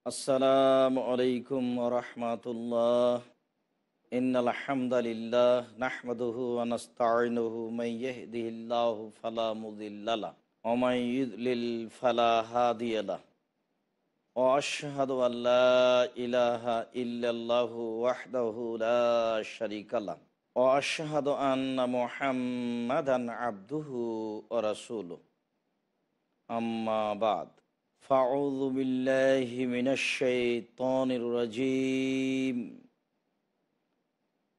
আসসালামু আলাইকুম রহমতুল্লাহ। ইন্নাল হামদালিল্লাহ নাহমাদুহু ওয়া নাস্তাঈনুহু মান ইয়াহদিহিল্লাহু ফালা মুদিল্লা লাহু ওয়া মান ইউদ্লিল ফালা হাদিয়া লাহু ওয়া আশহাদু আল্লা ইলাহা ইল্লাল্লাহু ওয়াহদাহু লা শারীকা লাহু ওয়া আশহাদু আন্না মুহাম্মাদান আবদুহু ওয়া রাসূলুহু। আম্মা বাদ, ফাউযু বিল্লাহি মিনাশ শাইতানির রাজীম।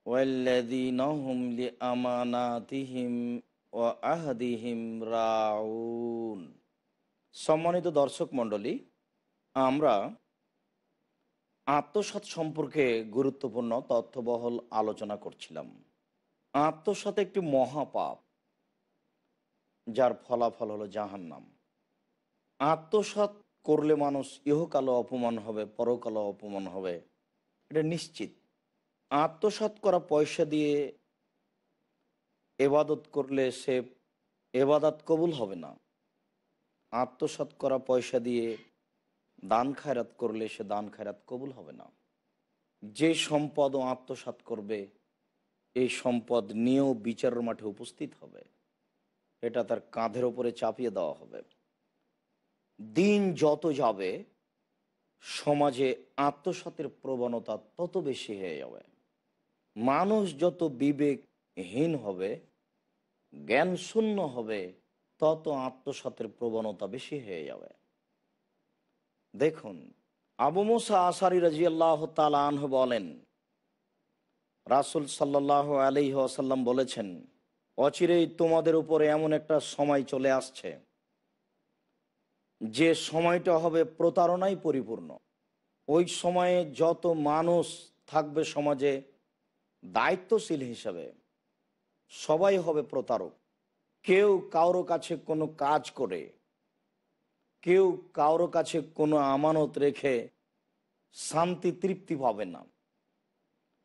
ওয়াল্লাযীনা হুম লিআমানাতিহিম ওয়া আহদিহিম রাউন। সম্মানিত দর্শক মণ্ডলী, আমরা আত্মসৎ সম্পর্কে গুরুত্বপূর্ণ তথ্যবহল আলোচনা করছিলাম। আত্মসৎ একটি মহাপাপ, যার ফলাফল হলো জাহান্নাম। আত্মসাৎ করলে মানুষ ইহকালও অপমান হবে, পরকালও অপমান হবে, এটা নিশ্চিত। আত্মসাৎ করা পয়সা দিয়ে এবাদত করলে সে এবাদত কবুল হবে না। আত্মসাৎ করা পয়সা দিয়ে দান খায়রাত করলে সে দান খায়রাত কবুল হবে না। যে সম্পদ ও আত্মসাৎ করবে, এই সম্পদ নিয়েও বিচারের মাঠে উপস্থিত হবে, এটা তার কাঁধের ওপরে চাপিয়ে দেওয়া হবে। দিন যত যাবে, সমাজে আত্মসাতের প্রবণতা তত বেশি হয়ে যাবে। মানুষ যত বিবেকহীন হবে, জ্ঞান শূন্য হবে, তত আত্মসাতের প্রবণতা বেশি হয়ে যাবে। দেখুন, আবু মুসা আশারী রাদিয়াল্লাহু তাআলা আনহু বলেন, রাসূল সাল্লাল্লাহু আলাইহি ওয়াসাল্লাম বলেছেন, অচিরেই তোমাদের উপরে এমন একটা সময় চলে আসছে, যে সময়টা হবে প্রতারণায় পরিপূর্ণ। ওই সময়ে যত মানুষ থাকবে সমাজে দায়িত্বশীল হিসাবে, সবাই হবে প্রতারক। কেউ কারো কাছে কোনো কাজ করে, কেউ কারো কাছে কোনো আমানত রেখে শান্তি তৃপ্তি পাবে না।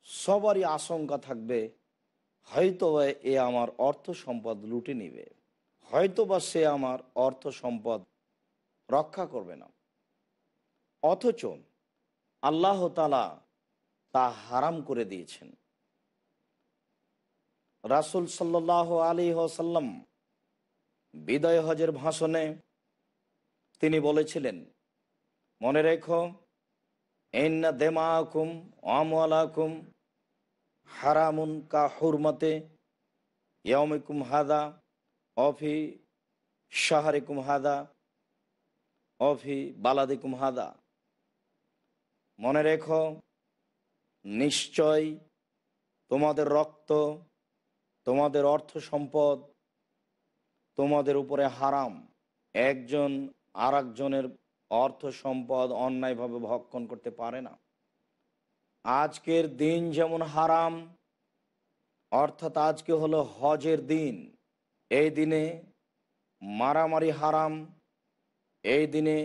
সবারই আশঙ্কা থাকবে, হয়তোবা এ আমার অর্থ সম্পদ লুটে নিবে, হয়তোবা সে আমার অর্থ সম্পদ রক্ষা করবে না। অথচ আল্লাহ তাআলা তা হারাম করে দিয়েছেন। রাসূল সাল্লাল্লাহু আলাইহি ওয়াসাল্লাম বিদায় হজের ভাষণে তিনি বলেছিলেন, মনে রেখো, ইন্না দিমাআকুম ওয়া আমওয়ালাকুম হারামুন কা হুরমাতে ইয়াউমিকুম হাদা অফি শাহরিকুম হাদা অফি বালাদিকুম হাদা। মনে রেখো, নিশ্চয় তোমাদের রক্ত, তোমাদের অর্থ সম্পদ তোমাদের উপরে হারাম। একজন আর একজনের অর্থ সম্পদ অন্যায়ভাবে ভক্ষণ করতে পারে না। আজকের দিন যেমন হারাম, অর্থাৎ আজকে হলো হজের দিন, এই দিনে মারামারি হারাম, এই দিনে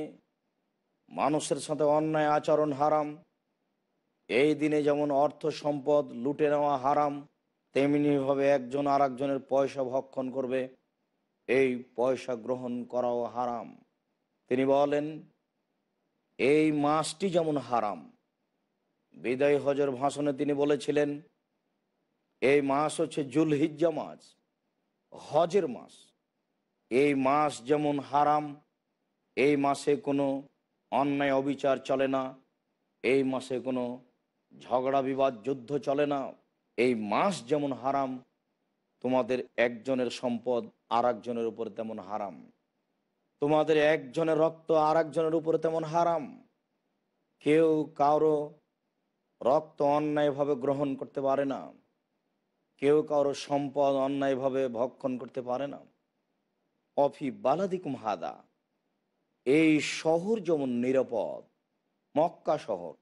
মানুষের সাথে অন্যায় আচরণ হারাম, এই দিনে যেমন অর্থ সম্পদ লুটে নেওয়া হারাম, তেমনিভাবে একজন আর একজনের পয়সা ভক্ষণ করবে, এই পয়সা গ্রহণ করাও হারাম। তিনি বলেন, এই মাসটি যেমন হারাম। বিদায় হজের ভাষণে তিনি বলেছিলেন, এই মাস হচ্ছে জুলহিজ্জা মাস, হজের মাস। এই মাস যেমন হারাম, এই মাসে কোনো অন্যায় অবিচার চলে না, এই মাসে কোনো ঝগড়া বিবাদ যুদ্ধ চলে না। এই মাস যেমন হারাম, তোমাদের একজনের সম্পদ আর একজনের উপর তেমন হারাম, তোমাদের একজনের রক্ত আর একজনের উপরে তেমন হারাম। কেউ কারো রক্ত অন্যায়ভাবে গ্রহণ করতে পারে না, কেউ কারো সম্পদ অন্যায়ভাবে ভক্ষণ করতে পারে না। অফি বালাদিকুম হাদা, এই শহর যেমন নিরাপদ, মক্কা শহর,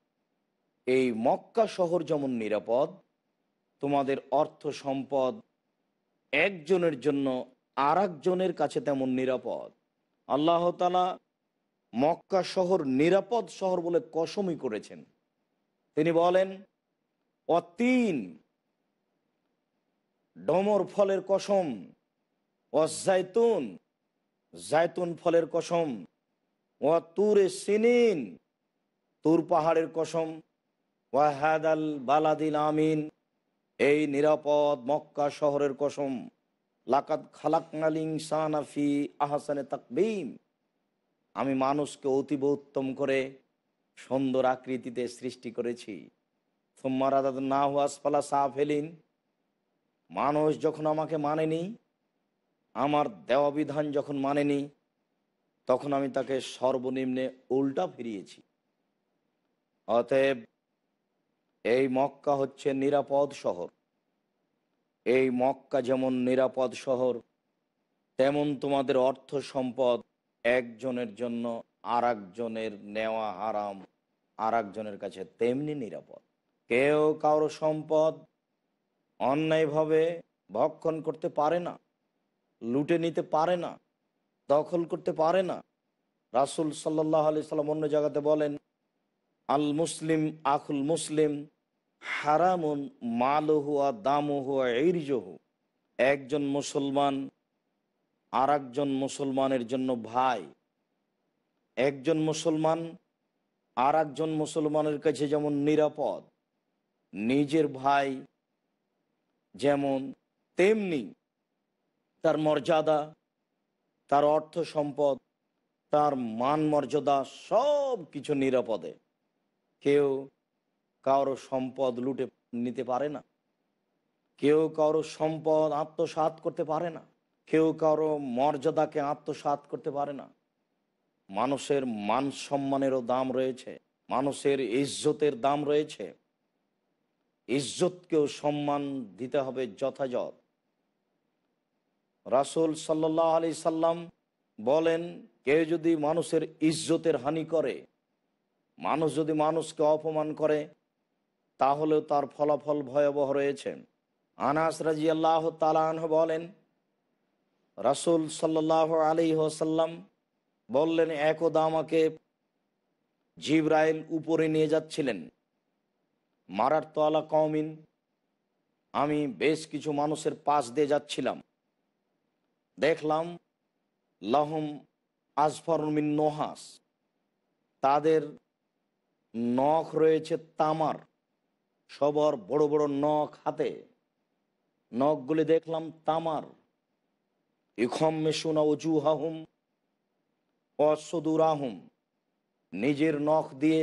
এই মক্কা শহর যেমন নিরাপদ, তোমাদের অর্থ সম্পদ একজনের জন্য আর একজনের কাছে তেমন নিরাপদ। আল্লাহ তাআলা মক্কা শহর নিরাপদ শহর বলে কসমই করেছেন। তিনি বলেন, অতীন, ডমর ফলের কসম, জাইতুন, জাইতুন ফলের কসম, তুরে সিনিন, তুর পাহাড়ের কসম, ওয়াহাদাল বালাদিল আমিন, এই নিরাপদ মক্কা শহরের কসম, লাকাদ খালাকনাল ইনসানা ফি আহসানে তাকবীম, আমি মানুষকে অতীব উত্তম করে সুন্দর আকৃতিতে সৃষ্টি করেছি। সুম্মা রাদাদনাহু আসফালা সাফিলিন, মানুষ যখন আমাকে মানেনি, আমার দেওয়া বিধান যখন মানেনি, তখন আমি তাকে সর্বনিম্নে উল্টা ফিরিয়েছি। অতএব এই মক্কা হচ্ছে নিরাপদ শহর। এই মক্কা যেমন নিরাপদ শহর, তেমন তোমাদের অর্থ সম্পদ একজনের জন্য আর একজনের নেওয়া হারাম, আর একজনের কাছে তেমনি নিরাপদ। কেউ কারো সম্পদ অন্যায়ভাবে ভক্ষণ করতে পারে না, লুটে নিতে পারে না, দখল করতে পারে না। রাসূল সাল্লাল্লাহু আলাইহি সাল্লাম অন্য জায়গাতে বলেন, আল মুসলিম আখুল মুসলিম হারামুন মালুহু আর দামুহু ইরজুহু, একজন মুসলমান আর একজন মুসলমানের জন্য ভাই। একজন মুসলমান আর একজন মুসলমানের কাছে যেমন নিরাপদ, নিজের ভাই যেমন, তেমনি তার মর্যাদা, তার অর্থ সম্পদ, তার মান মর্যাদা সব কিছু নিরাপদে। কেউ কারো সম্পদ লুটে নিতে পারে না, কেউ কারো সম্পদ আত্মসাৎ করতে পারে না, কেউ কারো মর্যাদাকে আত্মসাৎ করতে পারে না। মানুষের মান সম্মানেরও দাম রয়েছে, মানুষের ইজ্জতের দাম রয়েছে। ইজ্জতকেও সম্মান দিতে হবে যথাযথ। রাসূল সাল্লাল্লাহু আলাইহি সাল্লাম বলেন, কেউ যদি মানুষের ইজ্জতের হানি করে, মানুষ যদি মানুষকে অপমান করে, তাহলেও তার ফলাফল ভয়াবহ রয়েছে। আনাস রাদিয়াল্লাহু তাআলা আনহু বলেন, রাসূল সাল্লাল্লাহু আলাইহি ওয়াসাল্লাম বললেন, একদা আমাকে জিবরাইল উপরে নিয়ে যাচ্ছিলেন। মারারতু আলা কওমিন, আমি বেশ কিছু মানুষের পাশ দিয়ে যাচ্ছিলাম। দেখলাম লাহুম আজফারুন মিন নোহাস, তাদের নখ রয়েছে তামার, সবার বড় বড় নখ হাতে, নখগুলি দেখলাম তামার। ইখম্মিসুনা উজুহাহুম ওয়া সুদুরাহুম, নিজের নখ দিয়ে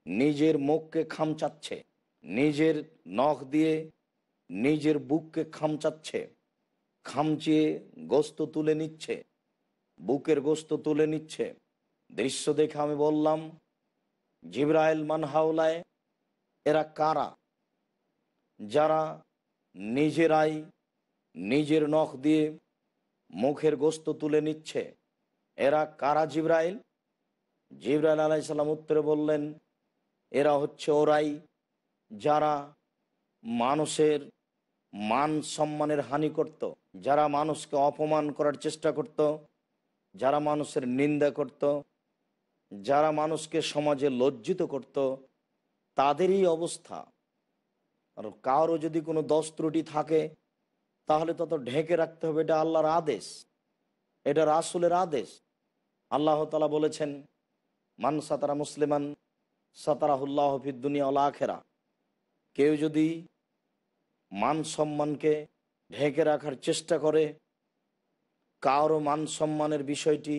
নিজের মুখকে খামচাচ্ছে, নিজের নখ দিয়ে নিজের বুককে খামচাচ্ছে, খামচিয়ে গোস্ত তুলে নিচ্ছে, বুকের গোস্ত তুলে নিচ্ছে। দৃশ্য দেখে আমি বললাম, জিবরাইল মান হাওলায়, এরা কারা যারা নিজেরাই নিজের নখ দিয়ে মুখের গোস্ত তুলে নিচ্ছে? এরা কারা জিবরাইল? জিবরাইল আলাইহিস সালাম উত্তরে বললেন, এরা হচ্ছে ওরাই যারা মানুষের মান সম্মানের হানি করত, যারা মানুষকে অপমান করার চেষ্টা করত, যারা মানুষের নিন্দা করত, যারা মানুষকে সমাজে লজ্জিত করত, তাদেরই অবস্থা। আর কারো যদি কোনো দোষ ত্রুটি থাকে, তাহলে তত ঢেকে রাখতে হবে। এটা আল্লাহর আদেশ, এটা রাসূলের আদেশ। আল্লাহ তাআলা বলেছেন, মান সাতারা মুসলিমান সাতারাহুল্লাহ ফিদ দুনিয়া ওয়াল আখিরা, কেউ যদি মান সম্মানকে ঢেকে রাখার চেষ্টা করে, কারো মান সম্মানের বিষয়টি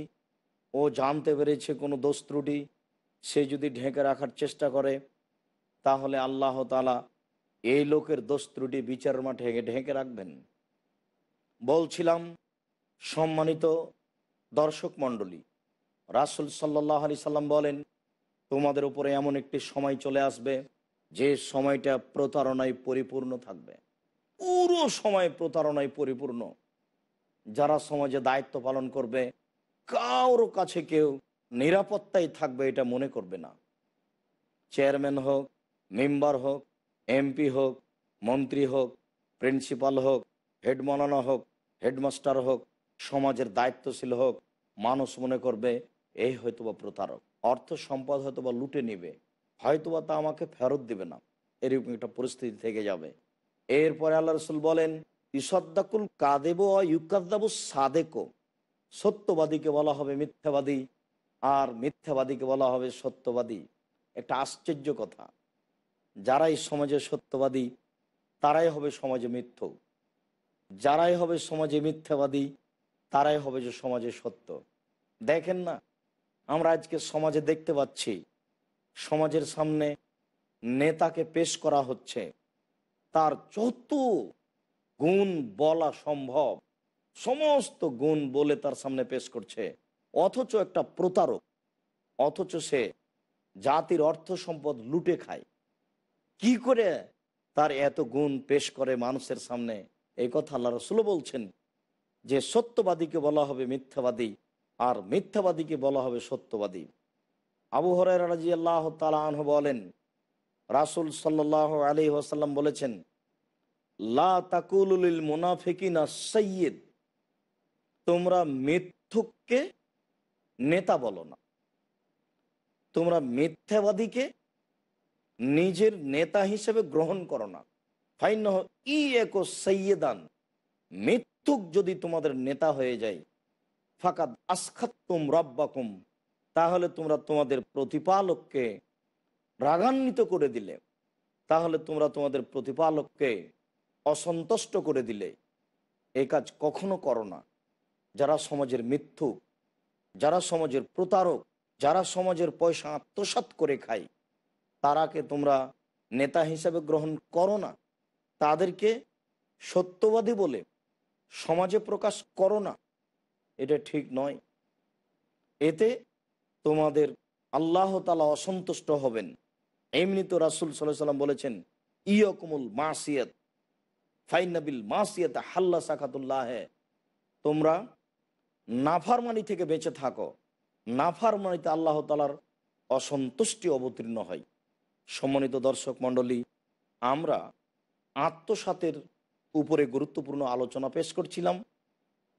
ও জানতে পেরেছে কোনো দোষ ত্রুটি, সে যদি ঢেকে রাখার চেষ্টা করে, তাহলে আল্লাহ তাআলা এই লোকের দোষ ত্রুটি বিচারের মাঠে ঢেকে রাখবেন। বলছিলাম, সম্মানিত দর্শক মণ্ডলী, রাসূল সাল্লাল্লাহু আলাইহি সাল্লাম বলেন, তোমাদের উপরে এমন একটি সময় চলে আসবে, যে সময়টা প্রতারণায় পরিপূর্ণ থাকবে। পুরো সময় প্রতারণায় পরিপূর্ণ। যারা সমাজে দায়িত্ব পালন করবে, কারো কাছে কেউ নিরাপত্তাই থাকবে এটা মনে করবে না। চেয়ারম্যান হোক, মেম্বার হোক, এমপি হোক, মন্ত্রী হোক, প্রিন্সিপাল হোক, হেড মাওলানা হোক, হেডমাস্টার হোক, সমাজের দায়িত্বশীল হোক, মানুষ মনে করবে এই হয়তোবা প্রতারক, অর্থ সম্পদ হয়তোবা লুটে নিবে, হয়তোবা তা আমাকে ফেরত দিবে না, এরকম একটা পরিস্থিতি থেকে যাবে। এরপরে আল্লাহ রাসূল বলেন, ইসাদ্দাকুল কাযিবু ওয়া ইউকাযযাবু সাদিকু, সত্যবাদীকে বলা হবে মিথ্যাবাদী, আর মিথ্যাবাদীকে বলা হবে সত্যবাদী। একটা আশ্চর্য কথা, যারাই সমাজে সত্যবাদী তারাই হবে সমাজে মিথ্যুক, যারাই হবে সমাজে মিথ্যাবাদী তারাই হবে যে সমাজে সত্য। দেখেন না, আমরা আজকে সমাজে দেখতে পাচ্ছি সমাজের সামনে নেতাকে পেশ করা হচ্ছে, তার যত গুণ বলা সম্ভব সমস্ত গুণ বলে তার সামনে পেশ করছে, অথচ একটা প্রতারক, অথচ সে জাতির অর্থ সম্পদ লুটে খায়। কি করে তার এত গুণ পেশ করে মানুষের সামনে, এই কথা আল্লাহ রাসূল বলছেন যে সত্যবাদীকে বলা হবে মিথ্যাবাদী আর মিথ্যাবাদীকে বলা হবে সত্যবাদী। আবু হুরায়রা রাদিয়াল্লাহু তাআলা আনহু বলেন, রাসূল সাল্লাল্লাহু আলাইহি ওয়াসাল্লাম বলেছেন, লা তাকুলু লিল মুনাফিকিনা সাইয়্যিদ, তোমরা মিথ্যুককে নেতা বলো না, তোমরা মিথ্যাবাদীকে নিজের নেতা হিসেবে গ্রহণ করো না। ফাইন্নাহু ইয়াকু সাইয়্যিদান, মিথ্যুক যদি তোমাদের নেতা হয়ে যায়, ফাকাদ আসখাতুম রাব্বাকুম, তাহলে তোমরা তোমাদের প্রতিপালককে রাগান্বিত করে দিলে, তাহলে তোমরা তোমাদের প্রতিপালককে অসন্তুষ্ট করে দিলে। এই কাজ কখনো করো না। যারা সমাজের মিথ্যুক, যারা সমাজের প্রতারক, যারা সমাজের পয়সা আত্মসাৎ করে খায়, তারাকে তোমরা নেতা হিসেবে গ্রহণ করো না, তাদেরকে সত্যবাদী বলে সমাজে প্রকাশ করো না। এটা ঠিক নয়। এতে তোমাদের আল্লাহ তাআলা অসন্তুষ্ট হবেন। এমনি তো রাসূল সাল্লাল্লাহু আলাইহি ওয়াসাল্লাম বলেছেন, ইয়াকুমুল মাসিয়াত ফাইন্নাবিল মাসিয়াত হাল্লা সাকাতুল্লাহ, তোমরা নাফরমানি থেকে বেঁচে থাকো, নাফরমানিতে আল্লাহ তাআলার অসন্তুষ্টি অবতীর্ণ হয়। সম্মানিত দর্শক মণ্ডলী, আমরা আত্মসাতের উপরে গুরুত্বপূর্ণ আলোচনা পেশ করছিলাম।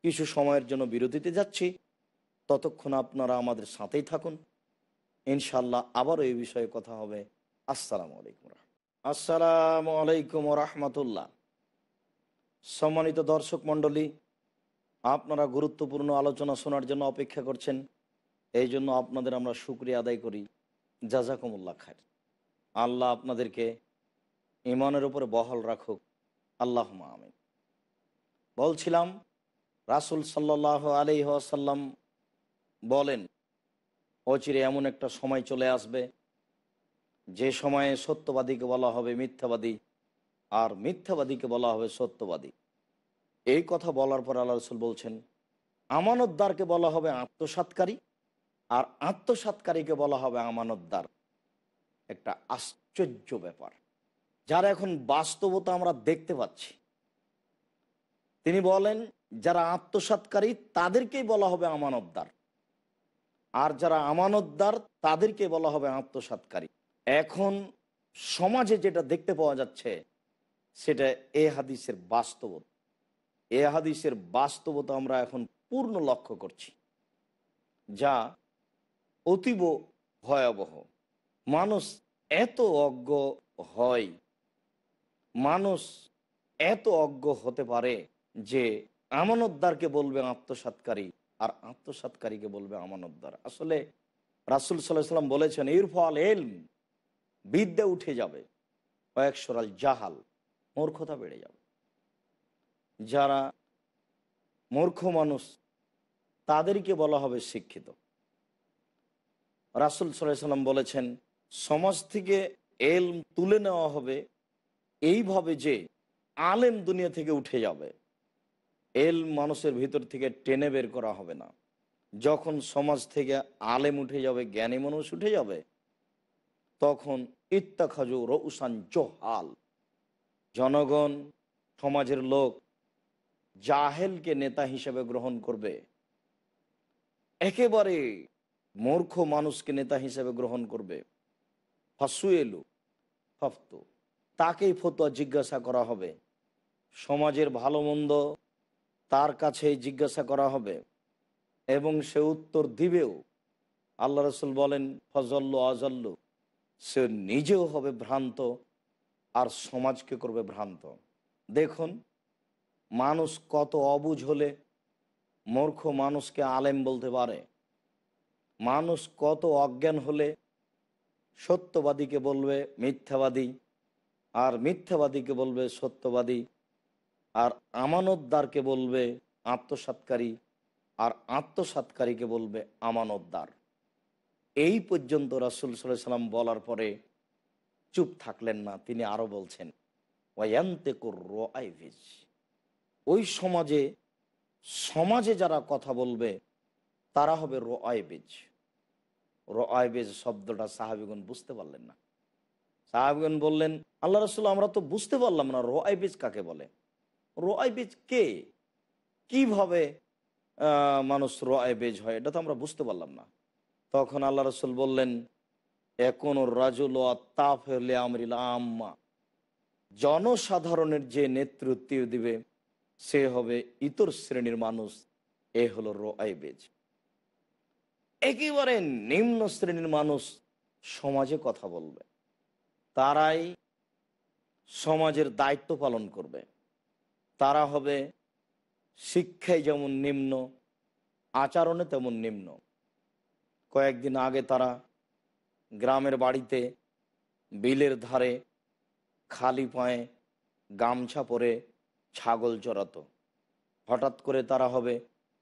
কিছু সময়ের জন্য বিরতিতে যাচ্ছি, ততক্ষণ আপনারা আমাদের সাথেই থাকুন। ইনশাল্লাহ আবারও এই বিষয়ে কথা হবে। আসসালামু আলাইকুম। আসসালামু আলাইকুম রহমতুল্লাহ। সম্মানিত দর্শক মণ্ডলী, আপনারা গুরুত্বপূর্ণ আলোচনা শোনার জন্য অপেক্ষা করছেন, এই জন্য আপনাদের আমরা শুকরিয়া আদায় করি। জাযাকুমুল্লাহ খায়র। আল্লাহ আপনাদেরকে ঈমানের উপরে বহাল রাখুক, আল্লাহুম্মা আমিন। বলছিলাম, রাসূল সাল্লাল্লাহু আলাইহি ওয়াসাল্লাম বলেন, অচিরে এমন একটা সময় চলে আসবে যে সময়ে সত্যবাদীকে বলা হবে মিথ্যাবাদী আর মিথ্যাবাদীকে বলা হবে সত্যবাদী। এই কথা বলার পর আল্লাহ রাসূল বলছেন, আমানতদারকে বলা হবে আত্মসাৎকারী আর আত্মসাৎকারীকে বলা হবে আমানতদার। একটা আশ্চর্য ব্যাপার, যারা এখন বাস্তবতা আমরা দেখতে পাচ্ছি। তিনি বলেন, যারা আত্মসাৎকারী তাদেরকেই বলা হবে আমানতদার, আর যারা আমানতদার তাদেরকে বলা হবে আত্মসাৎকারী। এখন সমাজে যেটা দেখতে পাওয়া যাচ্ছে সেটা এ হাদিসের বাস্তবতা। এ হাদিসের বাস্তবতা আমরা এখন পূর্ণ লক্ষ্য করছি, যা অতীব ভয়াবহ। মানুষ এত অজ্ঞ হয়, মানুষ এত অজ্ঞ হতে পারে যে আমানতদারকে বলবে আত্মসাৎকারী আর আত্মসাৎকারীকে বলবে আমানতদার। আসলে রাসূল সাল্লাল্লাহু আলাইহি ওয়াসাল্লাম বলেছেন, ইরফাল ইলম, বিদ্যা উঠে যাবে, ওয়াকসুরাল জাহাল, মূর্খতা বেড়ে যাবে। যারা মূর্খ মানুষ তাদেরকে বলা হবে শিক্ষিত। রাসূল সাল্লাল্লাহু আলাইহি ওয়াসাল্লাম বলেছেন, সমাজ থেকে ইলম তুলে নেওয়া হবে এইভাবে যে আলেম দুনিয়া থেকে উঠে যাবে, ইলম মানুষের ভিতর থেকে টেনে বের করা হবে না। যখন সমাজ থেকে আলেম উঠে যাবে, জ্ঞানী মানুষ উঠে যাবে, তখন ইত্তাখাজু রউসান জোহাল, জনগণ, সমাজের লোক জাহেলকে নেতা হিসেবে গ্রহণ করবে, একেবারে মূর্খ মানুষকে নেতা হিসেবে গ্রহণ করবে। ফাসুয়েলু ফাফতু, তাকেই ফতোয়া জিজ্ঞাসা করা হবে। সমাজের ভালো মন্দ তার কাছেই জিজ্ঞাসা করা হবে এবং সে উত্তর দিবেও। আল্লাহ রাসূল বলেন, ফজল্লু আজল্লু, সে নিজেও হবে ভ্রান্ত আর সমাজকে করবে ভ্রান্ত। দেখুন, মানুষ কত অবুঝ হলে মূর্খ মানুষকে আলেম বলতে পারে, মানুষ কত অজ্ঞান হলে সত্যবাদীকে বলবে মিথ্যাবাদী, আর মিথ্যাবাদীকে বলবে সত্যবাদী, আর আমানতদারকে বলবে আত্মসাৎকারী, আর আত্মসাৎকারীকে বলবে আমানতদার। এই পর্যন্ত রাসূল সাল্লাল্লাহু আলাইহি সাল্লাম বলার পরে চুপ থাকলেন না, তিনি আরো বলছেন ওয়ায়ান্তিকুর রুআইবিজ। ওই সমাজে সমাজে যারা কথা বলবে তারা হবে রুআইবিজ। রুআইবিজ শব্দটা সাহাবীগণ বুঝতে পারলেন না। সাহাবীগণ বললেন, আল্লাহ রাসূল, আমরা তো বুঝতে পারলাম না রুআইবিজ কাকে বলে। রুআইবিজ কে, কিভাবে মানুষ রুআইবিজ হয়, এটা তো আমরা বুঝতে পারলাম না। তখন আল্লাহ রাসূল বললেন, একুনুর রাজুল আত্তাফির লিআমরিল আম্মা, জনসাধারণের যে নেতৃত্ব দিবে সে হবে ইতর শ্রেণীর মানুষ, এ হলো রুআইবিজ। একেবারে নিম্ন শ্রেণীর মানুষ সমাজে কথা বলবে, তারাই সমাজের দায়িত্ব পালন করবে। তারা হবে শিক্ষায় যেমন নিম্ন, আচরণে তেমন নিম্ন। কয়েকদিন আগে তারা গ্রামের বাড়িতে বিলের ধারে খালি পায়ে গামছা পরে ছাগল চড়াতো। হঠাৎ করে তারা হবে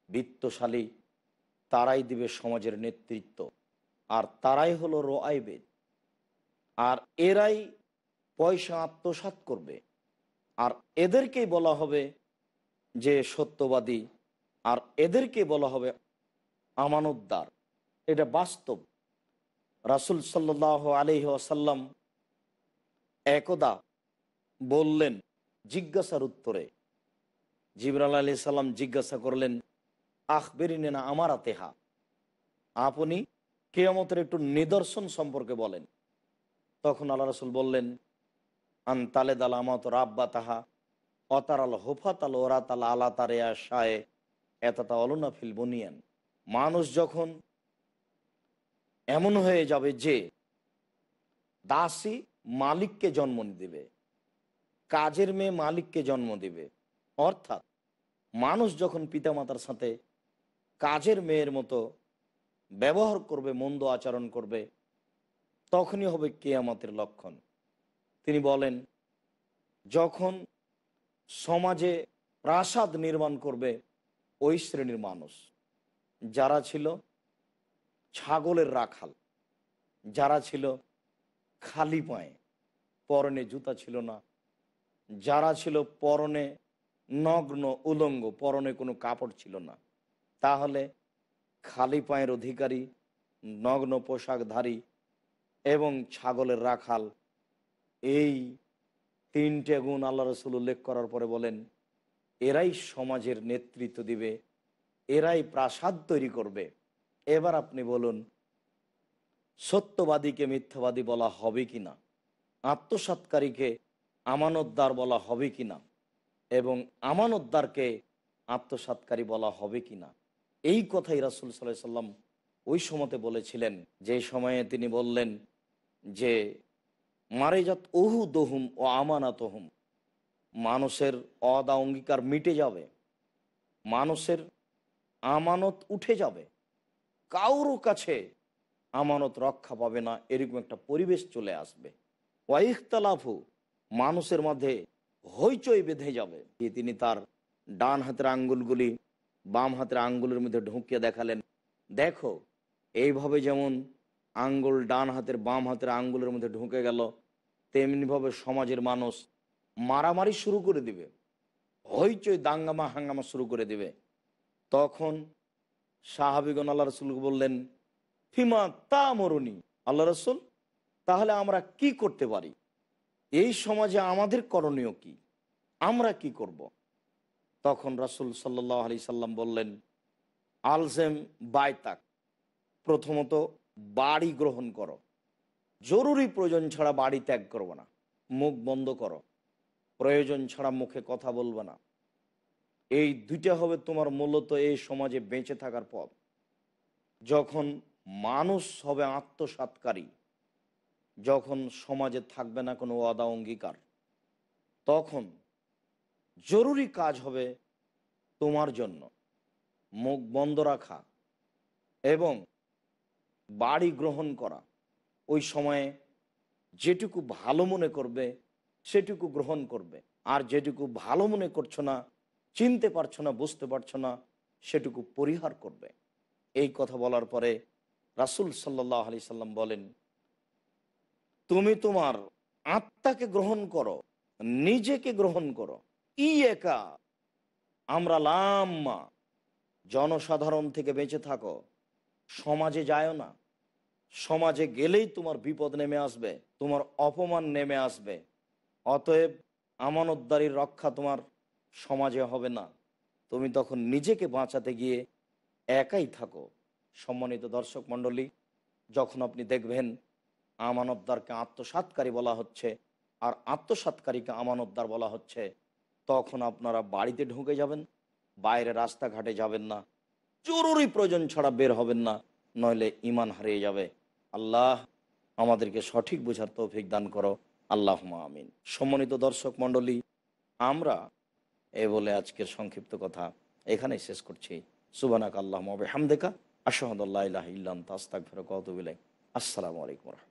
বিত্তশালী, তারাই দিবে সমাজের নেতৃত্ব, আর তারাই হলো রুআইবিজ। আর এরাই পয়সা আত্মসাৎ করবে, আর এদেরকেই বলা হবে যে সত্যবাদী, আর এদেরকে বলা হবে আমানতদার। এটা বাস্তব। রাসূল সাল্লাল্লাহু আলাইহি ওয়াসাল্লাম একদা বললেন জিজ্ঞাসার উত্তরে, জিবরাইল আলাইহিস সালাম জিজ্ঞাসা করলেন, আখবিরিনা না আমারাতেহা, আপনি কিয়ামতের একটু নিদর্শন সম্পর্কে বলেন। তখন আল্লাহ রাসূল বললেন, আন তালেদাল আমাত রাব্বাতাহা অতারাল হুফাতাল ওরাতাল আলা তারিয়া শায়ে এতাতা অলুনা ফিল বুনিয়ান। মানুষ যখন এমন হয়ে যাবে যে দাসী মালিককে জন্ম দিবে, কাজের মেয়ে মালিককে জন্ম দিবে, অর্থাৎ মানুষ যখন পিতামাতার সাথে কাজের মেয়ের মতো ব্যবহার করবে, মন্দ আচরণ করবে, তখনই হবে কিয়ামতের লক্ষণ। তিনি বলেন, যখন সমাজে প্রাসাদ নির্মাণ করবে ওই শ্রেণীর মানুষ, যারা ছিল ছাগলের রাখাল, যারা ছিল খালি পায়ে, পরনে জুতা ছিল না, যারা ছিল পরনে নগ্ন উলঙ্গ, পরনে কোনো কাপড় ছিল না, তাহলে খালি পায়ের অধিকারী, নগ্ন পোশাকধারী এবং ছাগলের রাখাল, এই তিনটে গুণ আল্লাহ রাসূল উল্লেখ করার পরে বলেন, এরাই সমাজের নেতৃত্ব দিবে, এরাই প্রাসাদ তৈরি করবে। এবার আপনি বলুন, সত্যবাদীকে মিথ্যাবাদী বলা হবে কিনা, আত্মসাৎকারীকে আমানতদার বলা হবে কিনা, এবং আমানতদারকে আত্মসাৎকারী বলা হবে কিনা। এই কথাই রাসূল সাল্লাল্লাহু আলাইহি সাল্লাম ওই সময়তে বলেছিলেন, যে সময়ে তিনি বললেন যে মারেজাত ওহু দহুম ও আমানাতহুম, মানুষের অদা অঙ্গীকার মিটে যাবে, মানুষের আমানত উঠে যাবে, কারো কাছে আমানত রক্ষা পাবে না, এরকম একটা পরিবেশ চলে আসবে। ওয়াইখতালাফু, মানুষের মধ্যে হইচই বেঁধে যাবে। তিনি তার ডান হাতের আঙ্গুলগুলি বাম হাতের আঙ্গুলের মধ্যে ঢুকিয়ে দেখালেন, দেখো এইভাবে যেমন আঙ্গুল ডান হাতের বাম হাতের আঙ্গুলের মধ্যে ঢুকে গেল, তেমনিভাবে সমাজের মানুষ মারামারি শুরু করে দিবে, হইচই দাঙ্গামা হাঙ্গামা শুরু করে দিবে। তখন সাহাবীগণ আল্লাহ রাসূলকে বললেন, ফিমা তা মরুনি, আল্লাহ রাসূল, তাহলে আমরা কি করতে পারি, এই সমাজে আমাদের করণীয় কি, আমরা কি করব? তখন রাসূল সাল্লাল্লাহু আলাইহি সাল্লাম বললেন, আলজেম বাইতাক, প্রথমত বাড়ি গ্রহণ করো, জরুরি প্রয়োজন ছাড়া বাড়ি ত্যাগ করবো না, মুখ বন্ধ করো, প্রয়োজন ছাড়া মুখে কথা বলবে না। এই দুইটা হবে তোমার মূলত এই সমাজে বেঁচে থাকার পথ। যখন মানুষ হবে আত্মসাৎকারী, যখন সমাজে থাকবে না কোনো ওয়াদা অঙ্গীকার, তখন জরুরি কাজ হবে তোমার জন্য মুখ বন্ধ রাখা এবং বাড়ি গ্রহণ করা। ওই সময়ে যেটুকু ভালো মনে করবে সেটুকু গ্রহণ করবে, আর যেটুকু ভালো মনে করছো না, চিনতে পারছো না, বুঝতে পারছো না, সেটুকু পরিহার করবে। এই কথা বলার পরে রাসূল সাল্লাল্লাহু আলাইহি সাল্লাম বলেন, তুমি তোমার আত্মাকে গ্রহণ করো, নিজেকে গ্রহণ করো। একা আমরা লাম্মা, জনসাধারণ থেকে বেঁচে থাকো, সমাজে যায়ও না। সমাজে গেলেই তোমার বিপদ নেমে আসবে, তোমার অপমান নেমে আসবে। অতএব আমানতদারির রক্ষা তোমার সমাজে হবে না। তুমি তখন নিজেকে বাঁচাতে গিয়ে একাই থাকো। সম্মানিত দর্শক মণ্ডলী, যখন আপনি দেখবেন আমানতদারকে আত্মসাৎকারী বলা হচ্ছে আর আত্মসাৎকারীকে আমানতদার বলা হচ্ছে, তখন আপনারা বাড়িতে ঢুকে যাবেন, বাইরে রাস্তাঘাটে যাবেন না, জরুরি প্রয়োজন ছাড়া বের হবেন না, নইলে ঈমান হারিয়ে যাবে। আল্লাহ আমাদেরকে সঠিক বোঝার তৌফিক দান করো, আল্লাহুম্মা আমিন। সম্মানিত দর্শক মণ্ডলী, আমরা এ বলে আজকের সংক্ষিপ্ত কথা এখানেই শেষ করছি। সুবহানাকা আল্লাহুম্মা ওয়া বিহামদিকা আশহাদু আল্লা ইলাহা ইল্লা আনতা আস্তাগফিরুকা ওয়া আতুবু ইলাইক। আসসালামু আলাইকুম।